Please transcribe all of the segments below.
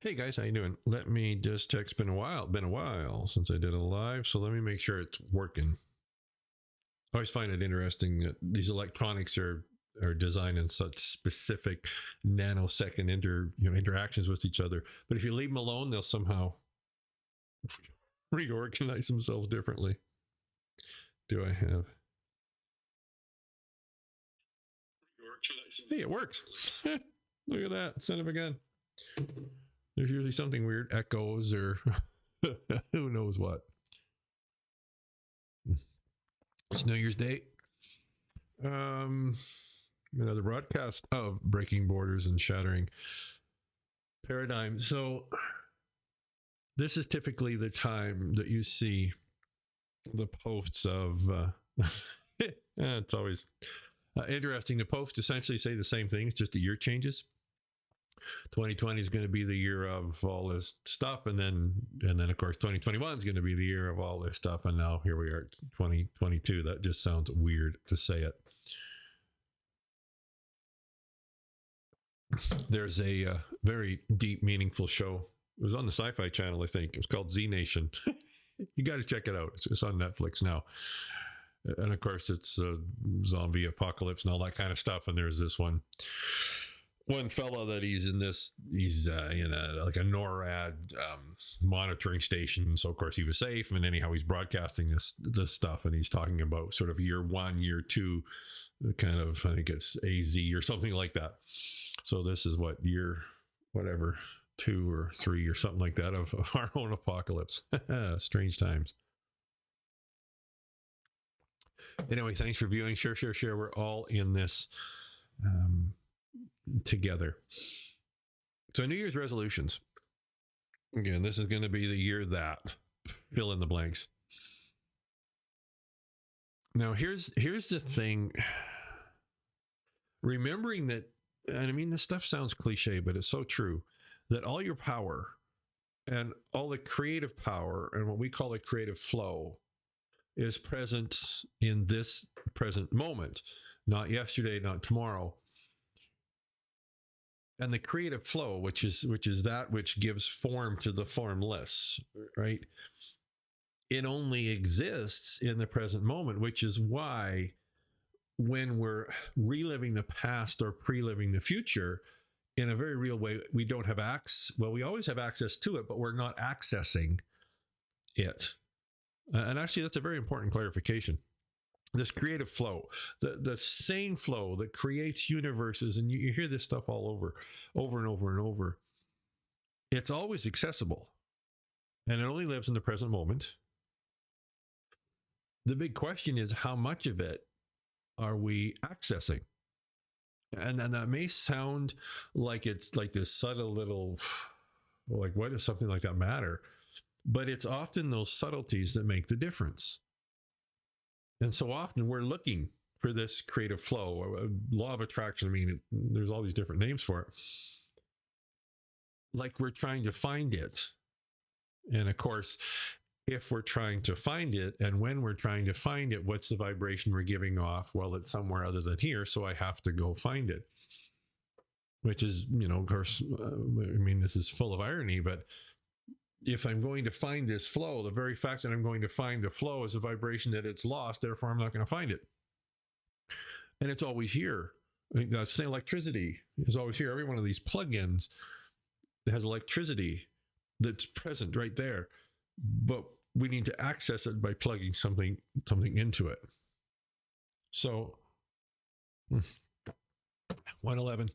Hey guys, how you doing? Let me just check. It's been a while since I did a live, so let me make sure it's working. I always find it interesting that these electronics are designed in such specific nanosecond interactions with each other. But if you leave them alone, they'll somehow reorganize themselves differently. Do I have? Hey, it works. Look at that, son of a gun. There's usually something weird, echoes or who knows what. It's New Year's Day. Another broadcast of Breaking Borders and Shattering Paradigm. So this is typically the time that you see the posts of it's always interesting. The posts essentially say the same things, just the year changes. 2020 is going to be the year of all this stuff, and then of course 2021 is going to be the year of all this stuff, and now here we are, 2022. That just sounds weird to say it. There's a very deep, meaningful show. It was on the Sci-Fi Channel, I think. It's called Z Nation. You got to check it out. It's on Netflix now. And of course, it's a zombie apocalypse and all that kind of stuff. And there's this one fella that he's in like a NORAD monitoring station. So of course he was safe, and anyhow he's broadcasting this stuff, and he's talking about sort of year one, year two, kind of, I think it's AZ or something like that. So this is what, year whatever, 2 or 3 or something like that of our own apocalypse. Strange times. Anyway, thanks for viewing. Share. We're all in this together. So New Year's resolutions. Again, this is going to be the year that, fill in the blanks. Now here's the thing. Remembering that, and I mean, this stuff sounds cliche, but it's so true, that all your power and all the creative power and what we call the creative flow is present in this present moment, not yesterday, not tomorrow. And the creative flow, which is that which gives form to the formless, right? It only exists in the present moment, which is why when we're reliving the past or pre-living the future, in a very real way, we don't have access. Well, we always have access to it, but we're not accessing it. And actually, that's a very important clarification. This creative flow, the same flow that creates universes, and you hear this stuff all over and over. It's always accessible, and it only lives in the present moment. The big question is, how much of it are we accessing? And that may sound like it's like this subtle little, like, what does something like that matter? But it's often those subtleties that make the difference. And so often we're looking for this creative flow, law of attraction. I mean, there's all these different names for it. Like we're trying to find it. And of course, if we're trying to find it, and when we're trying to find it, what's the vibration we're giving off? Well, it's somewhere other than here, so I have to go find it. Which is, of course, I mean, this is full of irony, but if I'm going to find this flow, the very fact that I'm going to find the flow is a vibration that it's lost, therefore I'm not going to find it. And it's always here. I think that's the electricity is always here. Every one of these plugins has electricity that's present right there, but we need to access it by plugging something into it. So 111.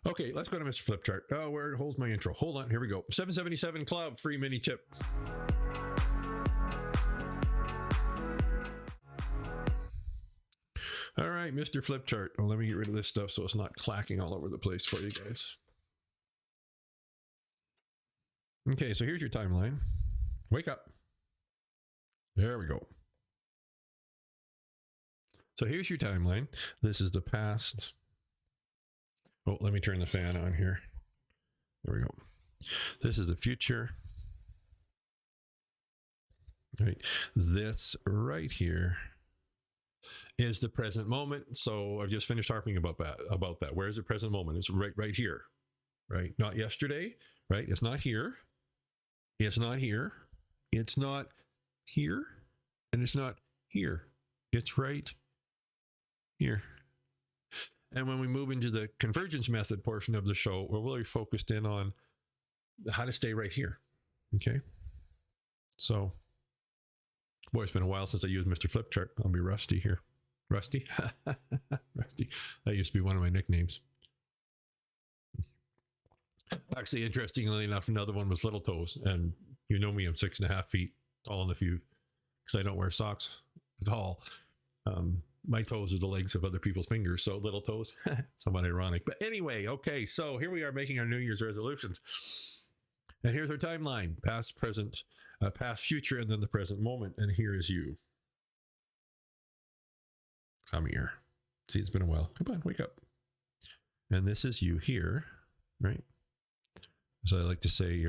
Okay, let's go to Mr. Flipchart. Oh, where holds my intro? Hold on, here we go. 777 Club, free mini tip. All right, Mr. Flipchart. Well, let me get rid of this stuff so it's not clacking all over the place for you guys. Okay, so here's your timeline. Wake up. There we go. So here's your timeline. This is the past. Oh, let me turn the fan on here. There we go. This is the future. Right. This right here is the present moment. So I've just finished harping about that. Where's the present moment? It's right here. Right? Not yesterday, right? It's not here. It's not here. It's not here. And it's not here. It's right here. And when we move into the convergence method portion of the show, we're really focused in on how to stay right here. Okay. So, boy, it's been a while since I used Mr. Flip Chart. I'll be rusty here. Rusty? Rusty. That used to be one of my nicknames. Actually, interestingly enough, another one was Little Toes. And you know me, I'm 6.5 feet tall in the few because I don't wear socks at all. My toes are the legs of other people's fingers, so little toes. Somewhat ironic. But anyway, okay, so here we are making our New Year's resolutions. And here's our timeline: past, present, past, future, and then the present moment. And here is you. Come here. See, it's been a while. Come on, wake up. And this is you here, right? As I like to say,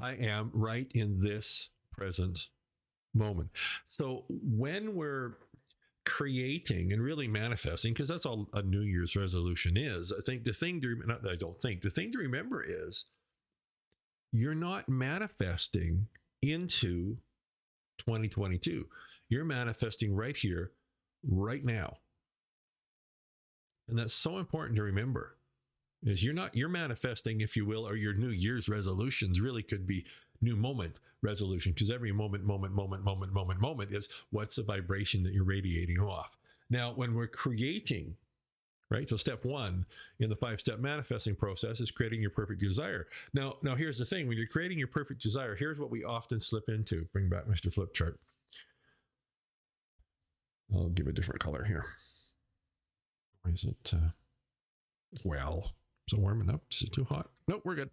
I am right in this present moment. So when we're creating and really manifesting, because that's all a New Year's resolution is, I think the thing to remember is you're not manifesting into 2022. You're manifesting right here, right now. And that's so important to remember, is you're manifesting, if you will, or your New Year's resolutions really could be new moment resolution, because every moment is what's the vibration that you're radiating off. Now, when we're creating, right? So step one in the 5-step manifesting process is creating your perfect desire. Now here's the thing: when you're creating your perfect desire, here's what we often slip into. Bring back Mr. Flip Chart. I'll give a different color here. Why is it? Well, is it warming up? Is it too hot? Nope, we're good.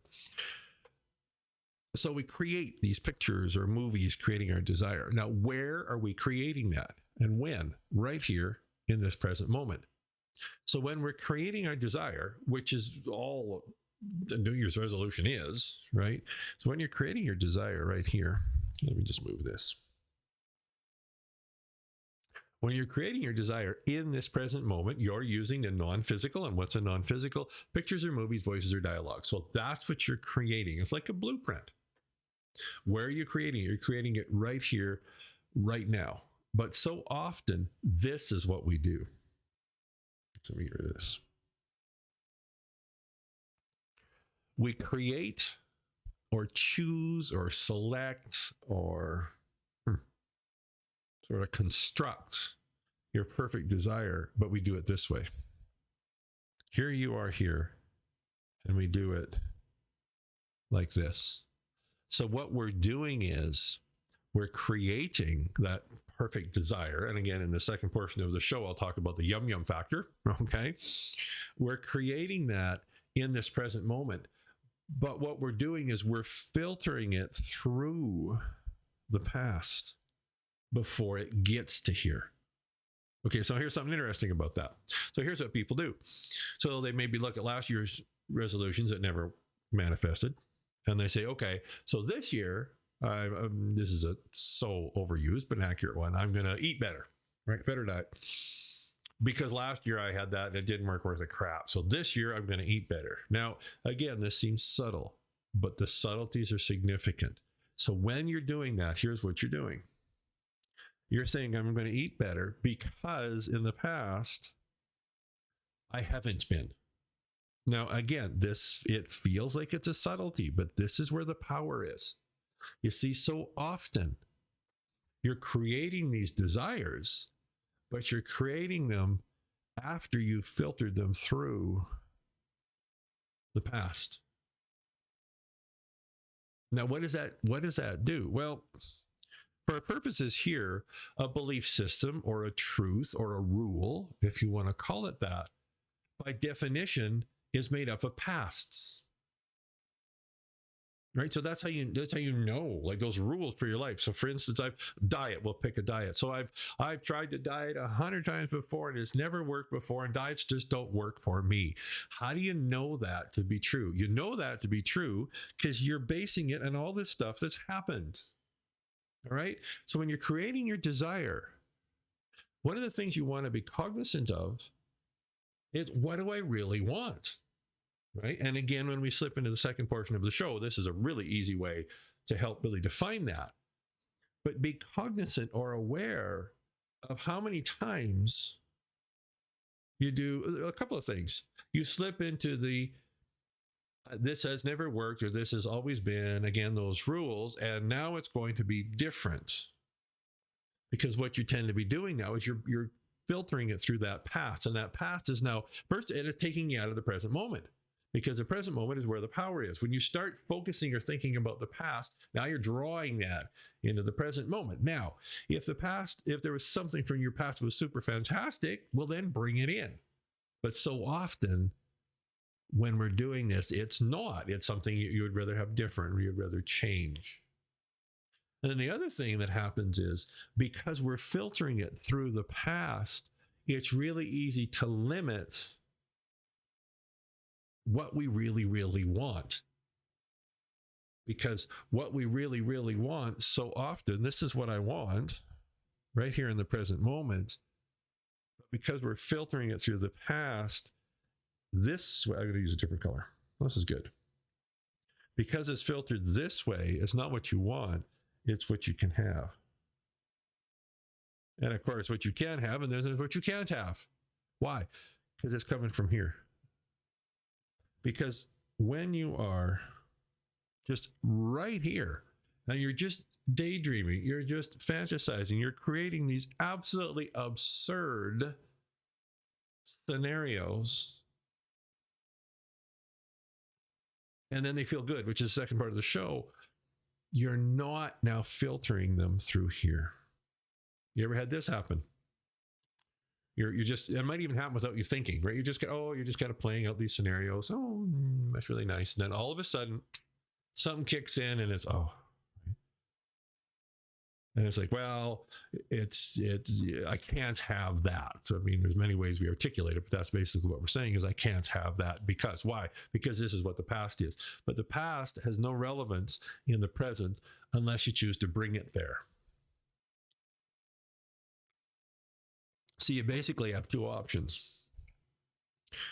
So we create these pictures or movies creating our desire. Now, where are we creating that and when? Right here in this present moment. So when we're creating our desire, which is all the New Year's resolution is, right? So when you're creating your desire right here, let me just move this. When you're creating your desire in this present moment, you're using the non-physical. And what's a non-physical? Pictures or movies, voices or dialogue. So that's what you're creating. It's like a blueprint. Where are you creating it? You're creating it right here, right now. But so often, this is what we do. So let me get rid of this. We create or choose or select or sort of construct your perfect desire, but we do it this way. Here you are here, and we do it like this. So what we're doing is we're creating that perfect desire. And again, in the second portion of the show, I'll talk about the yum yum factor. Okay. We're creating that in this present moment. But what we're doing is we're filtering it through the past before it gets to here. Okay, so here's something interesting about that. So here's what people do. So they maybe look at last year's resolutions that never manifested, and they say, okay, so this year, this is a so overused but an accurate one, I'm going to eat better, right? Better diet. Because last year I had that and it didn't work worth a crap. So this year I'm going to eat better. Now, again, this seems subtle, but the subtleties are significant. So when you're doing that, here's what you're doing. You're saying, I'm going to eat better because in the past, I haven't been. Now, again, it feels like it's a subtlety, but this is where the power is. You see, so often you're creating these desires, but you're creating them after you've filtered them through the past. Now, what does that do? Well, for our purposes here, a belief system or a truth or a rule, if you want to call it that, by definition, is made up of pasts. Right? So that's how you know, like those rules for your life. So for instance, we'll pick a diet. So I've tried to diet 100 times before and it's never worked before, and diets just don't work for me. How do you know that to be true? You know that to be true because you're basing it on all this stuff that's happened. All right? So when you're creating your desire, one of the things you want to be cognizant of is, what do I really want? right? And again, when we slip into the second portion of the show, this is a really easy way to help really define that. But be cognizant or aware of how many times you do a couple of things. You slip into the this has never worked, or this has always been, again, those rules, and now it's going to be different. Because what you tend to be doing now is you're filtering it through that past, and that past is now first it is taking you out of the present moment, because the present moment is where the power is. When you start focusing or thinking about the past, now you're drawing that into the present moment. Now, if there was something from your past that was super fantastic, well, then bring it in. But so often when we're doing this, it's not. It's something you would rather have different, or you'd rather change. And then the other thing that happens is, because we're filtering it through the past, it's really easy to limit what we really, really want. Because what we really, really want, so often, this is what I want right here in the present moment. But because we're filtering it through the past, I'm going to use a different color. This is good. Because it's filtered this way, it's not what you want, it's what you can have. And of course, what you can have, and there's what you can't have. Why? Because it's coming from here. Because when you are just right here, and you're just daydreaming, you're just fantasizing, you're creating these absolutely absurd scenarios, and then they feel good, which is the second part of the show. You're not now filtering them through here. You ever had this happen? You're just, it might even happen without you thinking, right? You're just kind of playing out these scenarios. Oh, that's really nice. And then all of a sudden, something kicks in, and it's and it's like, well, it's I can't have that. I mean, there's many ways we articulate it, but that's basically what we're saying is I can't have that. Because why? Because this is what the past is. But the past has no relevance in the present unless you choose to bring it there. So you basically have two options.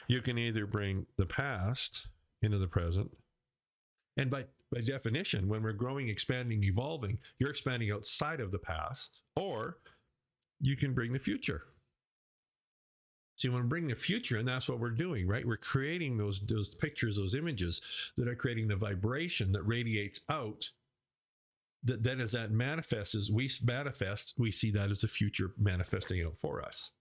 You can either bring the past into the present, and by definition, when we're growing, expanding, evolving, you're expanding outside of the past, or you can bring the future. So you want to bring the future, and that's what we're doing, right? We're creating those pictures, those images that are creating the vibration that radiates out. That then, as that manifests, as we manifest, we see that as the future manifesting out for us.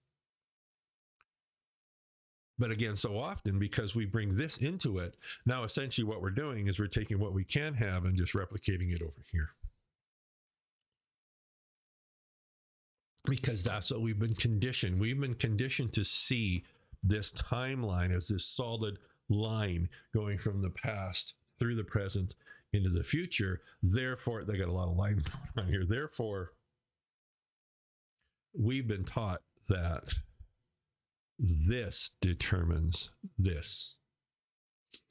But again, so often, because we bring this into it, now essentially what we're doing is we're taking what we can have and just replicating it over here. Because that's what we've been conditioned. We've been conditioned to see this timeline as this solid line going from the past through the present into the future. Therefore, they got a lot of lines on here. Therefore, we've been taught that this determines this.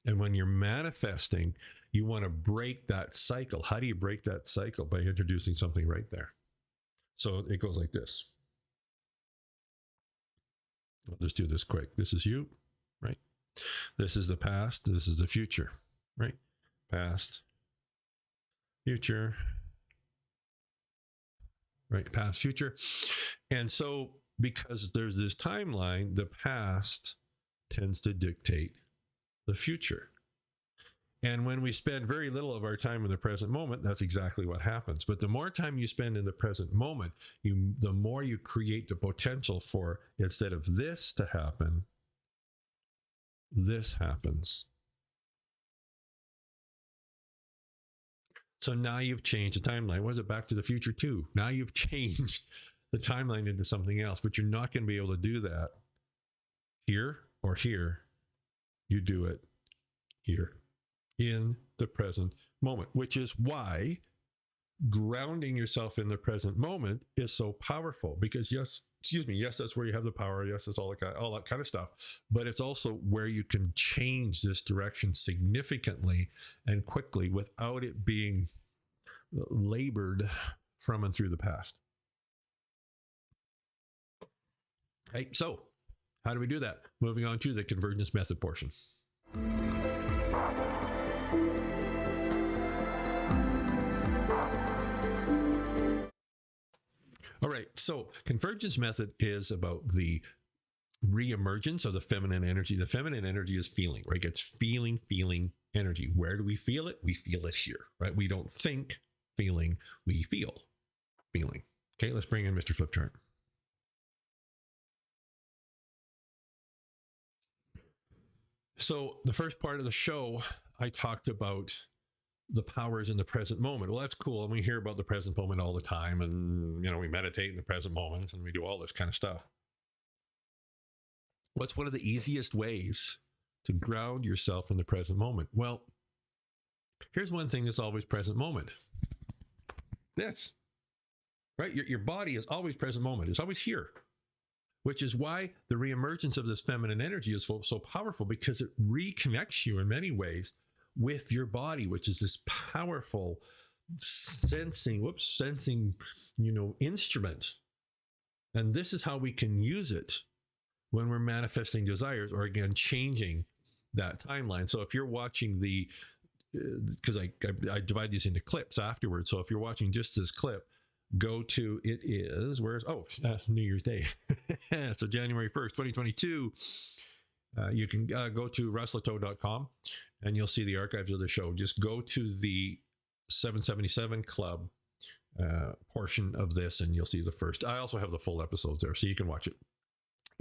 And when you're manifesting, you want to break that cycle. How do you break that cycle? By introducing something right there. So it goes like this. I'll just do this quick. This is you, right? This is the past. This is the future, right? Past, future, right? Past, future. And so because there's this timeline, the past tends to dictate the future. And when we spend very little of our time in the present moment, that's exactly what happens. But the more time you spend in the present moment, the more you create the potential for, instead of this to happen, this happens. So now you've changed the timeline. Was it Back to the Future 2? Now you've changed the timeline into something else, but you're not going to be able to do that here or here. You do it here in the present moment, which is why grounding yourself in the present moment is so powerful. Because yes, that's where you have the power. Yes, it's all that kind of stuff. But it's also where you can change this direction significantly and quickly without it being labored from and through the past. Okay, so how do we do that? Moving on to the convergence method portion. All right, so convergence method is about the reemergence of the feminine energy. The feminine energy is feeling, right? It's feeling energy. Where do we feel it? We feel it here, right? We don't think feeling, we feel feeling. Okay, let's bring in Mr. Flip Chart. So the first part of the show, I talked about the powers in the present moment. Well, that's cool. And we hear about the present moment all the time. And, we meditate in the present moments and we do all this kind of stuff. What's one of the easiest ways to ground yourself in the present moment? Well, here's one thing that's always present moment. This, right? Your body is always present moment. It's always here, which is why the reemergence of this feminine energy is so powerful, because it reconnects you in many ways with your body, which is this powerful sensing instrument. And this is how we can use it when we're manifesting desires, or again, changing that timeline. So if you're watching because I divide these into clips afterwards. So if you're watching just this clip, go to, New Year's Day. So January 1st, 2022, you can go to russellatoe.com and you'll see the archives of the show. Just go to the 777 Club portion of this and you'll see the first. I also have the full episodes there, so you can watch it.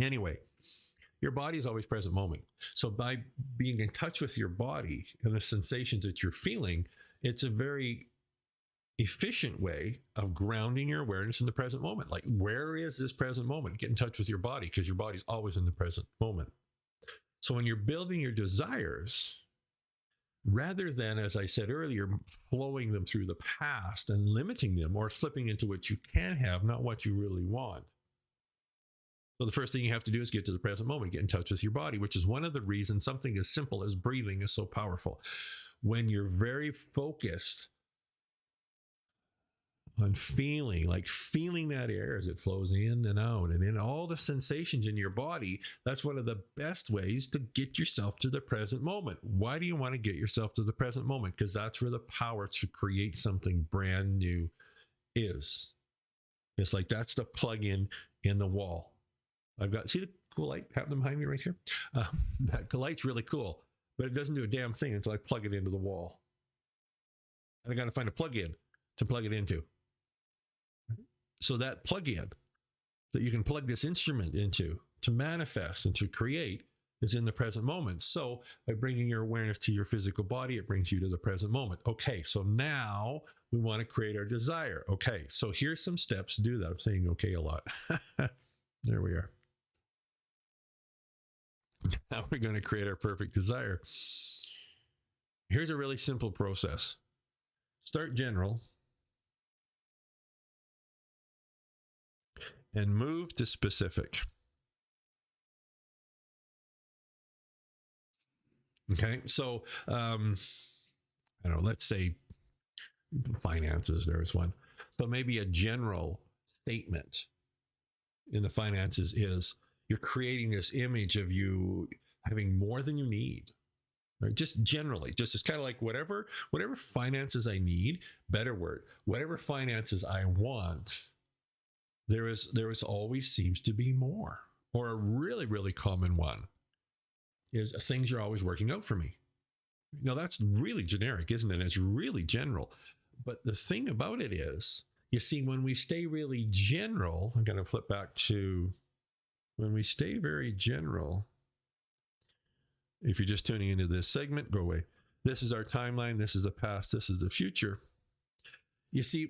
Anyway, your body is always present moment. So by being in touch with your body and the sensations that you're feeling, it's a very efficient way of grounding your awareness in the present moment. Like, where is this present moment? Get in touch with your body, because your body's always in the present moment. So when you're building your desires, rather than, as I said earlier, flowing them through the past and limiting them or slipping into what you can have, not what you really want. So the first thing you have to do is get to the present moment, get in touch with your body, which is one of the reasons something as simple as breathing is so powerful. When you're very focused on feeling that air as it flows in and out and in all the sensations in your body, that's one of the best ways to get yourself to the present moment. Why do you want to get yourself to the present moment? Because that's where the power to create something brand new is. It's like that's the plug-in in the wall. See the cool light happening behind me right here? That light's really cool, but it doesn't do a damn thing until I plug it into the wall. And I got to find a plug-in to plug it into. So that plug-in that you can plug this instrument into to manifest and to create is in the present moment. So by bringing your awareness to your physical body, it brings you to the present moment. Okay, so now we want to create our desire. Okay, so here's some steps to do that. I'm saying okay a lot. There we are. Now we're going to create our perfect desire. Here's a really simple process. Start general and move to specific. Okay, so I don't know, let's say finances, there's one. So maybe a general statement in the finances is you're creating this image of you having more than you need. Right? Just generally, just it's kind of like whatever finances I need, better word, whatever finances I want, there is always seems to be more. Or a really, really common one is things are always working out for me. Now that's really generic, isn't it? It's really general. But the thing about it is, you see, when we stay really general, I'm going to flip back to when we stay very general. If you're just tuning into this segment, go away. This is our timeline. This is the past. This is the future. You see,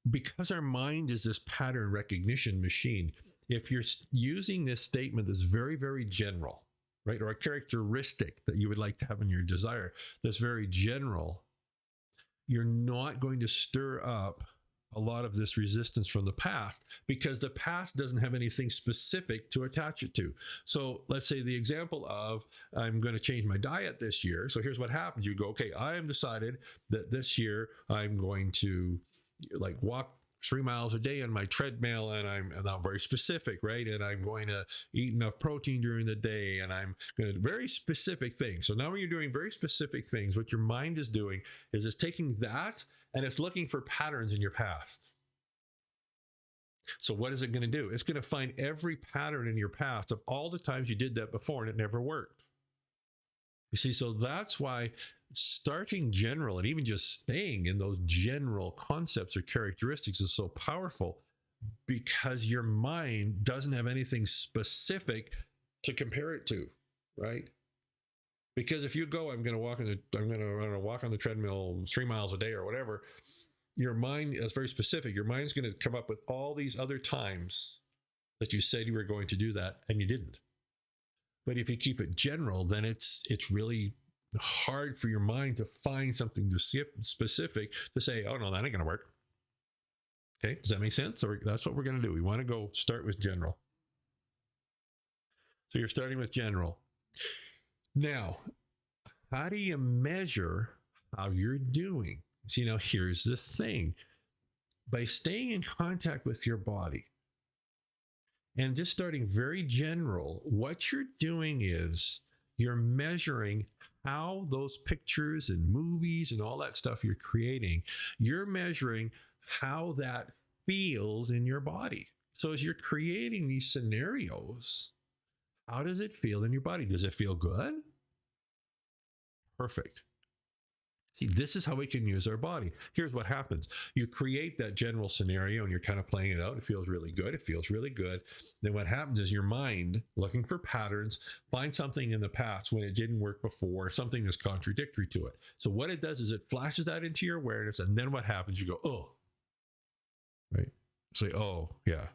because our mind is this pattern recognition machine, if you're using this statement that's very, very general, right, or a characteristic that you would like to have in your desire that's very general, you're not going to stir up a lot of this resistance from the past, because the past doesn't have anything specific to attach it to. So let's say the example of, I'm going to change my diet this year. So here's what happens. You go, okay, I am decided that this year I'm going to walk 3 miles a day on my treadmill, and I'm very specific, right? And I'm going to eat enough protein during the day, and I'm going to very specific things. So now when you're doing very specific things, what your mind is doing is it's taking that and it's looking for patterns in your past. So what is it going to do? It's going to find every pattern in your past of all the times you did that before and it never worked. You see, so that's why starting general and even just staying in those general concepts or characteristics is so powerful, because your mind doesn't have anything specific to compare it to, right? Because if you go, I'm going to walk on the treadmill 3 miles a day or whatever, your mind is very specific. Your mind's going to come up with all these other times that you said you were going to do that and you didn't. But if you keep it general, then it's really hard for your mind to find something specific to say, oh no, that ain't going to work. Okay, does that make sense? So that's what we're going to do. We want to go start with general. So you're starting with general. Now, how do you measure how you're doing? See, now here's the thing. By staying in contact with your body and just starting very general, what you're doing is you're measuring how those pictures and movies and all that stuff you're creating, you're measuring how that feels in your body. So as you're creating these scenarios, how does it feel in your body? Does it feel good? Perfect. See, this is how we can use our body. Here's what happens. You create that general scenario and you're kind of playing it out. It feels really good. It feels really good. Then what happens is your mind, looking for patterns, finds something in the past when it didn't work before, something that's contradictory to it. So what it does is it flashes that into your awareness. And then what happens? You go, oh, right? Say, oh, yeah,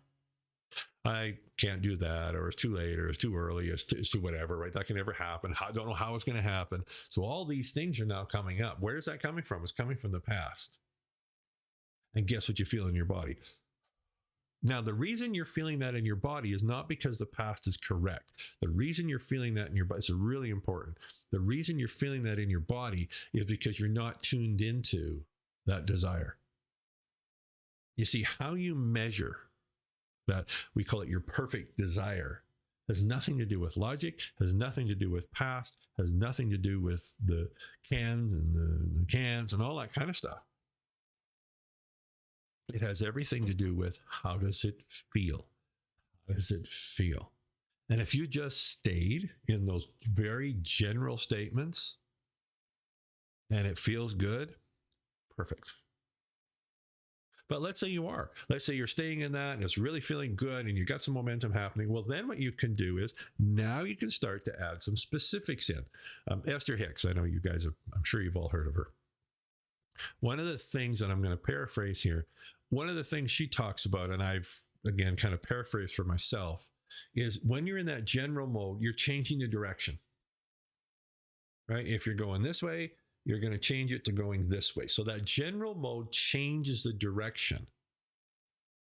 I can't do that, or it's too late, or it's too early, it's too whatever, right? That can never happen. I don't know how it's going to happen. So all these things are now coming up. Where is that coming from? It's coming from the past. And guess what you feel in your body? Now, the reason you're feeling that in your body is not because the past is correct. The reason you're feeling that in your body is really important. The reason you're feeling that in your body is because you're not tuned into that desire. You see, how you measure that, we call it your perfect desire, has nothing to do with logic, has nothing to do with past, has nothing to do with the cans and the cans and all that kind of stuff. It has everything to do with how does it feel? How does it feel? And if you just stayed in those very general statements and it feels good, perfect. But let's say you are. Let's say you're staying in that and it's really feeling good and you've got some momentum happening. Well, then what you can do is now you can start to add some specifics in. Esther Hicks, I know you guys have, I'm sure you've all heard of her. One of the things that I'm going to paraphrase here, one of the things she talks about, and I've, again, kind of paraphrased for myself, is when you're in that general mode, you're changing the direction, right? If you're going this way, you're going to change it to going this way. So that general mode changes the direction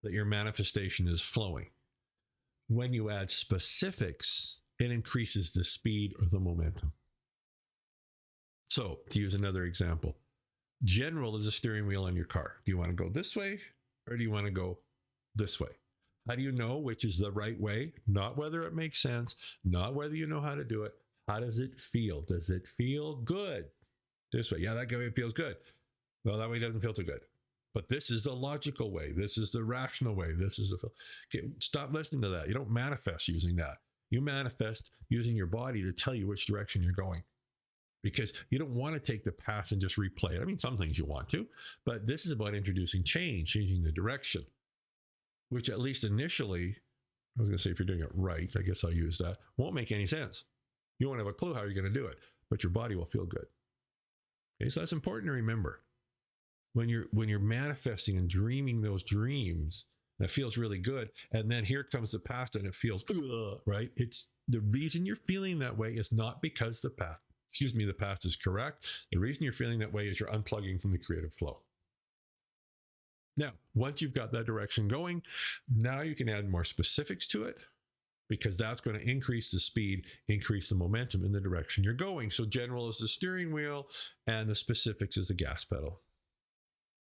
that your manifestation is flowing. When you add specifics, it increases the speed or the momentum. So to use another example, general is a steering wheel on your car. Do you want to go this way or do you want to go this way? How do you know which is the right way? Not whether it makes sense, not whether you know how to do it. How does it feel? Does it feel good? This way. Yeah, that way it feels good. Well, that way doesn't feel too good. But this is the logical way. This is the rational way. This is the... Okay, stop listening to that. You don't manifest using that. You manifest using your body to tell you which direction you're going. Because you don't want to take the past and just replay it. I mean, some things you want to, but this is about introducing change, changing the direction, which at least initially, I was going to say if you're doing it right, I guess I'll use that, won't make any sense. You won't have a clue how you're going to do it, but your body will feel good. Okay, so that's important to remember. When you're manifesting and dreaming those dreams, and it feels really good, and then here comes the past and it feels right. It's the reason you're feeling that way is not because the past is correct. The reason you're feeling that way is you're unplugging from the creative flow. Now, once you've got that direction going, now you can add more specifics to it, because that's going to increase the speed, increase the momentum in the direction you're going. So general is the steering wheel and the specifics is the gas pedal.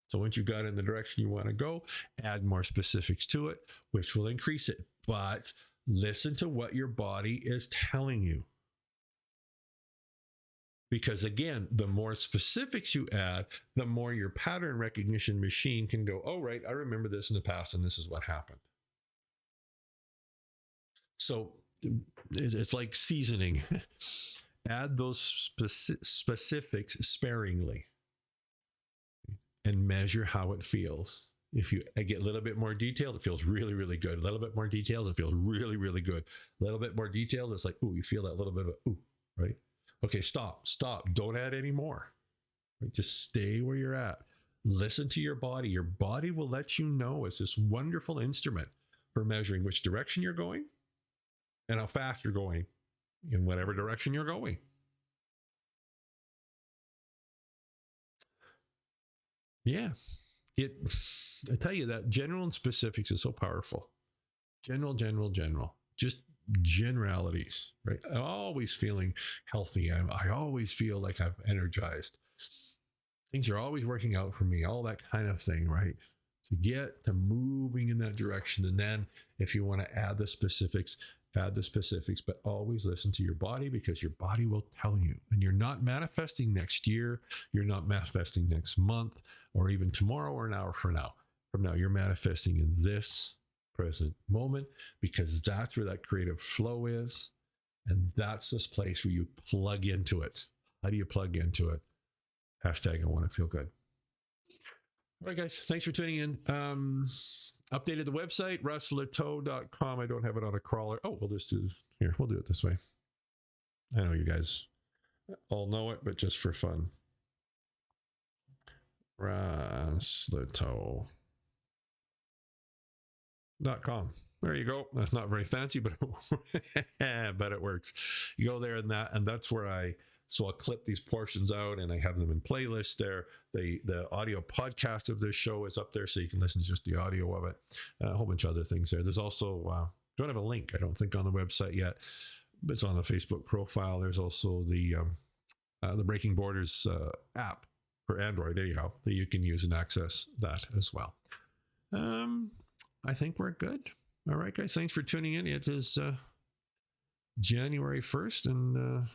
So once you've got in the direction you want to go, add more specifics to it, which will increase it. But listen to what your body is telling you. Because again, the more specifics you add, the more your pattern recognition machine can go, oh, right, I remember this in the past and this is what happened. So it's like seasoning. Add those specifics sparingly and measure how it feels. If you get a little bit more detailed, it feels really, really good. A little bit more details, it feels really, really good. A little bit more details, it's like, ooh, you feel that little bit of ooh, right? Okay, stop. Don't add any more. Right? Just stay where you're at. Listen to your body. Your body will let you know. It's this wonderful instrument for measuring which direction you're going and how fast you're going in whatever direction you're going. Yeah. I tell you that general and specifics is so powerful. General. Just generalities, right? I'm always feeling healthy. I always feel like I'm energized. Things are always working out for me, all that kind of thing, right? To get to moving in that direction. And then if you want to add the specifics, but always listen to your body, because your body will tell you. And you're not manifesting next year. You're not manifesting next month or even tomorrow or an hour from now. You're manifesting in this present moment, because that's where that creative flow is. And that's this place where you plug into it. How do you plug into it? Hashtag I want to feel good. All right, guys, thanks for tuning in. Updated the website, russleteau.com. I don't have it on a crawler. Oh, we'll just do here. We'll do it this way. I know you guys all know it, but just for fun. russleteau.com. There you go. That's not very fancy, but but it works. You go there and that's where I'll clip these portions out and I have them in playlists there. The audio podcast of this show is up there, so you can listen to just the audio of it. A whole bunch of other things there. There's also, don't have a link, I don't think, on the website yet, but it's on the Facebook profile. There's also the Breaking Borders app for Android, anyhow, that you can use and access that as well. I think we're good. All right, guys, thanks for tuning in. It is January 1st, and